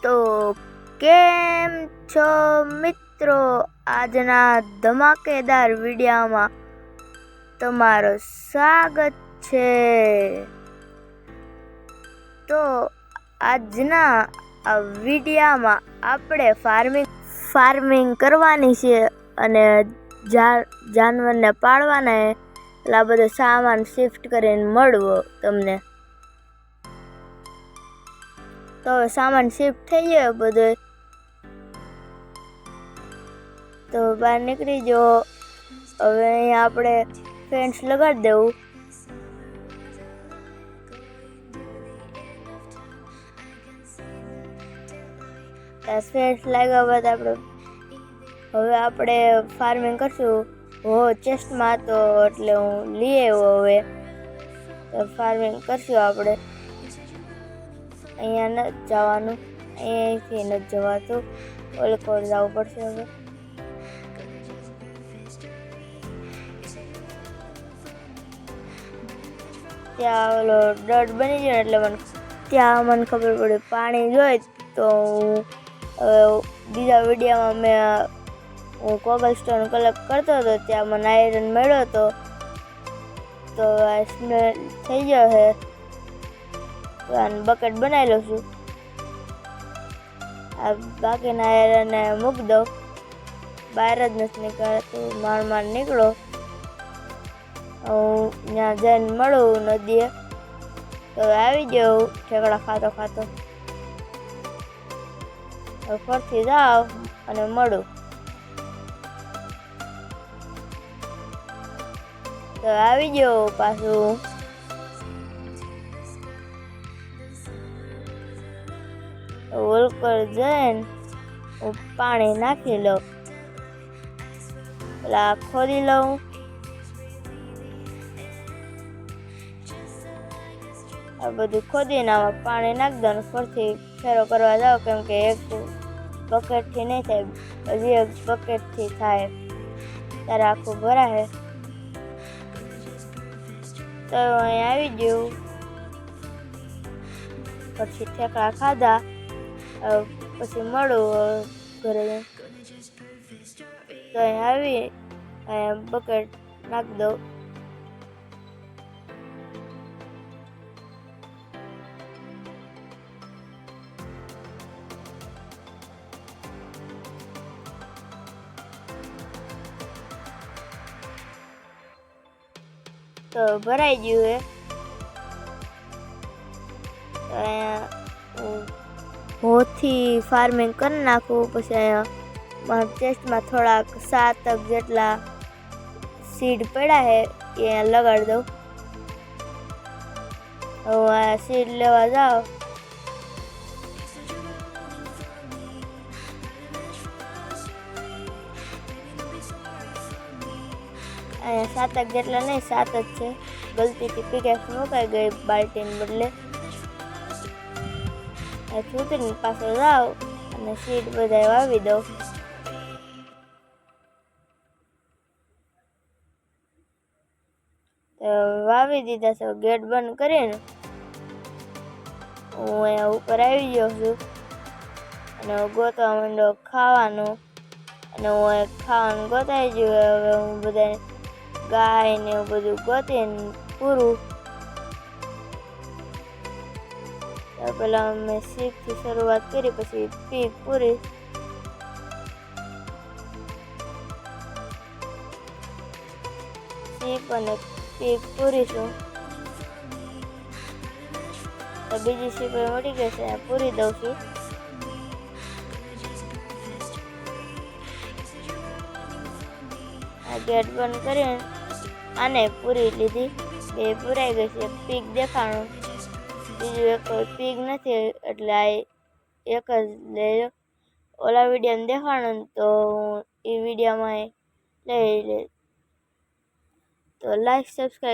તો કેમ છો મિત્રો, આજના ધમાકેદાર વિડીયોમાં તમારું સ્વાગત છે। તો આજના આ વિડીયોમાં આપણે ફાર્મિંગ કરવાની છે અને જાનવરને પાળવાના એટલે આ બધો સામાન શિફ્ટ કરીને મળવો તમને। તો સામાન શિફ્ટ થઈ ગયો બધો, તો બહાર નીકળી ગયો। હવે અહીંયા આપણે ફેન્સ લગાડી દેવું। ફેન્સ લાગ્યા બાદ હવે આપણે ફાર્મિંગ કરશું। ચેસ્ટમાં તો એટલે હું લઈ આવ્યો। હવે તો ફાર્મિંગ કરશું આપણે। અહીંયા નથી જવાનું, અહીંયાથી નથી જવાતું, ઓલે કોર જવું પડશે। હવે ત્યાં ઓલો ડટ બની ગયો એટલે ત્યાં મને ખબર પડી પાણી જોઈએ। તો બીજા વિડીયોમાં હું કોબલસ્ટોન કલેક્ટ કરતો હતો, ત્યાં મને આયરન મળ્યો હતો। તો આ સ્મેલ થઈ ગયો છે, તો આને બકેટ બનાવી લઉં છું। આ બાકીના આયરનને મૂકી દઉં, બહાર જ નથી નીકળતું, માર નીકળો। હું ત્યાં જઈને મળું નદીએ। તો આવી જાઉં ઠેકડા ખાતો ફરથી જાઓ અને મળું। તો આવી ગયો પાછું। ઓલકર જઈને હું પાણી નાખી લઉં, પેલા ખોદી લઉં। આ બધું ખોદીને આમાં પાણી નાખી દઉં, ફરથી ફેરો કરવા જાઓ, કેમ કે એક બકેટથી નહીં થાય, હજી એક બકેટથી થાય ત્યારે આખું ભરાય। તો અહીં આવી ગયું, પછી ઠેકડા ખાધા, પછી મળું ઘરે। તો અહીં આવી બકેટ નાખી દઉં। તો ભરાઈ ગયું હે। તો અહીંયા હોથી ફાર્મિંગ કરી નાખું। પછી અહીંયા મારા ચેસ્ટમાં થોડાક 7 જેટલા સીડ પડ્યા છે, એ અહીંયા લગાડી દઉં। હું આ સીડ લેવા જાઉં, અહીંયા 7 જેટલા નહીં, 7 જ છે। ગલતીથી પિકેક્સ મુકાઈ ગઈ બાલ્ટીને બદલે। ઉતરીને પાછો જાઉં અને સીડ બધા વાવી દઉં। તો વાવી દીધા છે। ગેટ બંધ કરીને હું અહીંયા ઉપર આવી ગયો છું અને ગોતવા માંડ્યો ખાવાનું। અને હું ખાવાનું ગોતાઈ ગયું। હવે હું બધા ગાય ને એવું બધું ગોતીને પૂરું। પેલા મેં શીપથી શરૂઆત કરી, પછી પીક પૂરી। શીપ અને પીક પૂરીશું તો બીજી શીપ મળી ગઈ છે, પૂરી દઉં છું। આ ગેટ બંધ કરીને આને પૂરી લીધી, 2 પૂરાઈ ગઈ છે। પીક દેખાણું, બીજું એક પીક નથી, એટલે આ એક જ લઈ લો। ઓલા વિડીયોમાં દેખાણું તો હું એ વિડીયોમાં લઈ લે। તો લાઈક સબસ્ક્રાઈબ